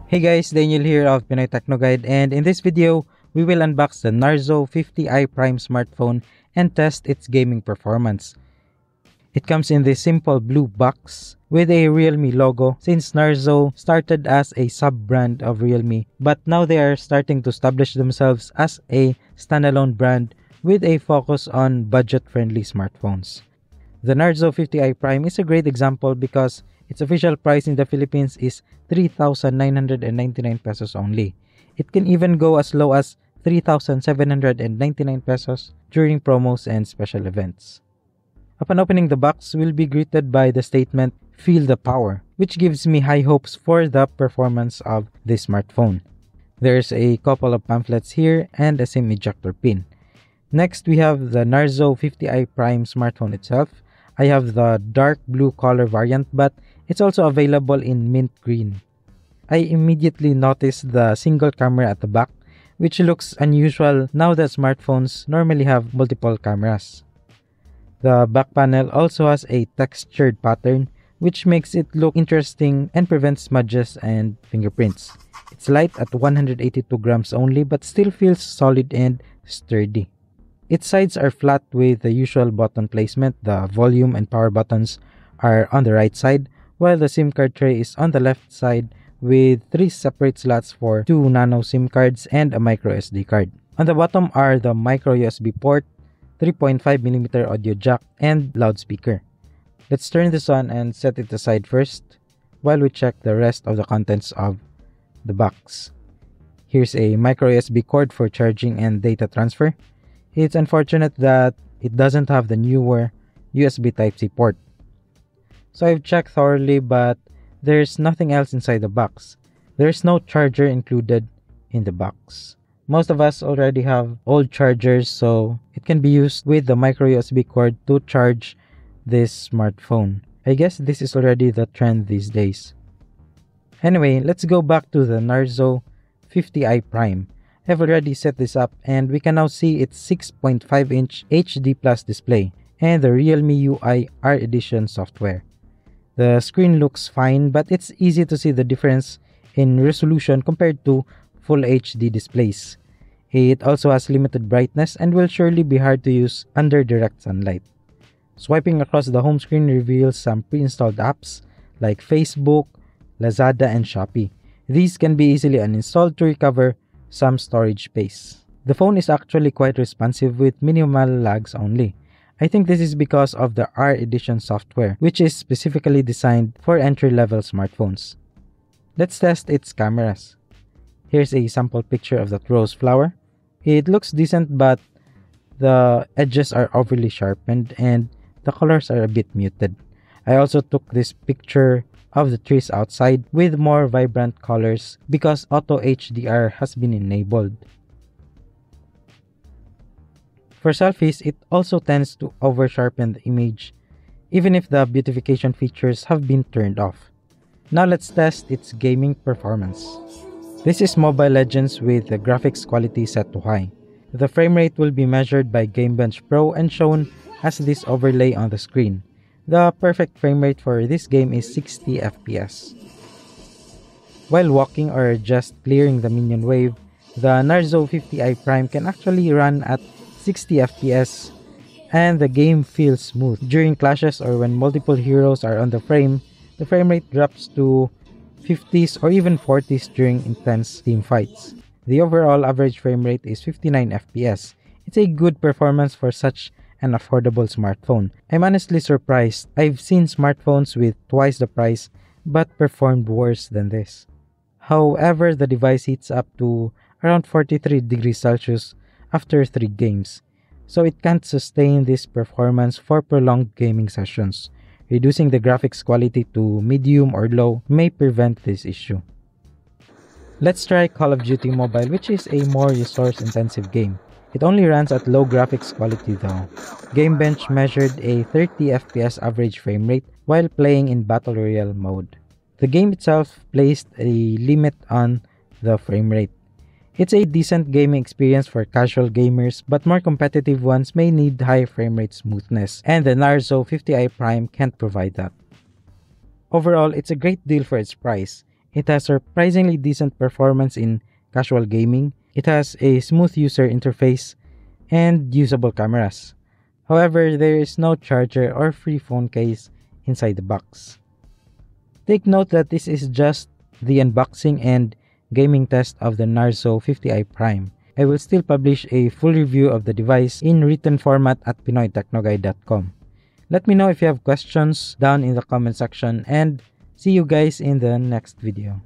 Hey guys, Daniel here of Pinoy Techno Guide, and in this video, we will unbox the Narzo 50i Prime smartphone and test its gaming performance. It comes in this simple blue box with a Realme logo since Narzo started as a sub-brand of Realme, but now they are starting to establish themselves as a standalone brand with a focus on budget-friendly smartphones. The Narzo 50i Prime is a great example because its official price in the Philippines is 3,999 pesos only. It can even go as low as 3,799 pesos during promos and special events. Upon opening the box, we'll be greeted by the statement, "Feel the power," which gives me high hopes for the performance of this smartphone. There's a couple of pamphlets here and a SIM ejector pin. Next, we have the Narzo 50i Prime smartphone itself. I have the dark blue color variant, but it's also available in mint green. I immediately noticed the single camera at the back, which looks unusual now that smartphones normally have multiple cameras. The back panel also has a textured pattern, which makes it look interesting and prevents smudges and fingerprints. It's light at 182 grams only, but still feels solid and sturdy. Its sides are flat with the usual button placement. The volume and power buttons are on the right side, while the SIM card tray is on the left side with 3 separate slots for 2 nano SIM cards and a micro SD card. On the bottom are the micro USB port, 3.5mm audio jack, and loudspeaker. Let's turn this on and set it aside first while we check the rest of the contents of the box. Here's a micro USB cord for charging and data transfer. It's unfortunate that it doesn't have the newer USB Type-C port. So I've checked thoroughly, but there's nothing else inside the box. There's no charger included in the box. Most of us already have old chargers, so it can be used with the micro USB cord to charge this smartphone. I guess this is already the trend these days. Anyway, let's go back to the Narzo 50i Prime. I've already set this up and we can now see its 6.5-inch HD Plus display and the Realme UI R Edition software. The screen looks fine, but it's easy to see the difference in resolution compared to full HD displays. It also has limited brightness and will surely be hard to use under direct sunlight. Swiping across the home screen reveals some pre-installed apps like Facebook, Lazada, and Shopee. These can be easily uninstalled to recover some storage space. The phone is actually quite responsive with minimal lags only. I think this is because of the R Edition software, which is specifically designed for entry-level smartphones. Let's test its cameras. Here's a sample picture of that rose flower. It looks decent, but the edges are overly sharpened and the colors are a bit muted. I also took this picture of the trees outside with more vibrant colors because Auto HDR has been enabled. For selfies, it also tends to over-sharpen the image even if the beautification features have been turned off. Now let's test its gaming performance. This is Mobile Legends with the graphics quality set to high. The frame rate will be measured by Gamebench Pro and shown as this overlay on the screen. The perfect frame rate for this game is 60 FPS. While walking or just clearing the minion wave, the Narzo 50i Prime can actually run at 60 FPS and the game feels smooth. During clashes or when multiple heroes are on the frame rate drops to 50s or even 40s during intense team fights. The overall average frame rate is 59 FPS. It's a good performance for such an affordable smartphone. I'm honestly surprised. I've seen smartphones with twice the price but performed worse than this. However, the device heats up to around 43 degrees Celsius after 3 games, so it can't sustain this performance for prolonged gaming sessions. Reducing the graphics quality to medium or low may prevent this issue. Let's try Call of Duty Mobile, which is a more resource-intensive game. It only runs at low graphics quality though. Gamebench measured a 30 FPS average frame rate while playing in Battle Royale mode. The game itself placed a limit on the frame rate. It's a decent gaming experience for casual gamers, but more competitive ones may need high frame rate smoothness, and the Narzo 50i Prime can't provide that. Overall, it's a great deal for its price. It has surprisingly decent performance in casual gaming. It has a smooth user interface and usable cameras. However, there is no charger or free phone case inside the box. Take note that this is just the unboxing and gaming test of the Narzo 50i Prime. I will still publish a full review of the device in written format at pinoytechnoguide.com. Let me know if you have questions down in the comment section, and see you guys in the next video.